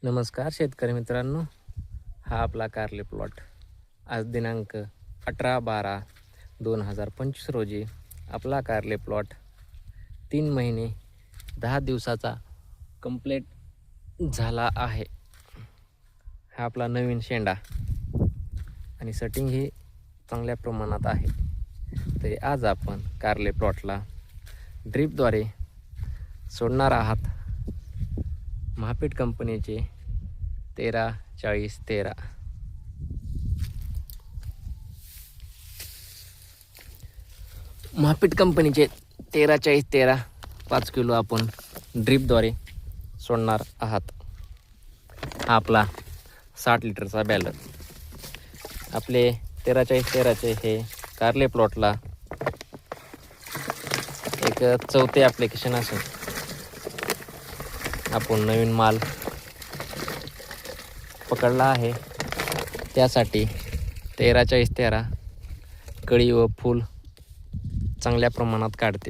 नमस्कार शेतकरी मित्रांनो, हा आपला कारले प्लॉट आज दिनांक 18/12/2025 रोजी आपला कारले प्लॉट 3 महिने 10 दिवसाचा कंप्लीट झाला आहे. हा आपला नवीन शेंडा आणि सेटिंग ही चांगल्या प्रमाणात आहे. तरी आज आपण कारले प्लॉटला ड्रीपद्वारे सोडणार आहात महापीठ कंपनीचे 13-40-13. महापीठ कंपनीचे 13-40-13 5 किलो आपण ड्रीपद्वारे सोडणार आहात. हा आपला 60 लिटरचा बॅलर. आपले 13-40-13चे हे कारले प्लॉटला एक चौथे ॲप्लिकेशन असेल. आपण नवीन माल पकडला आहे, त्यासाठी 13-40-13 कळी व फूल चांगल्या प्रमाणात काढते.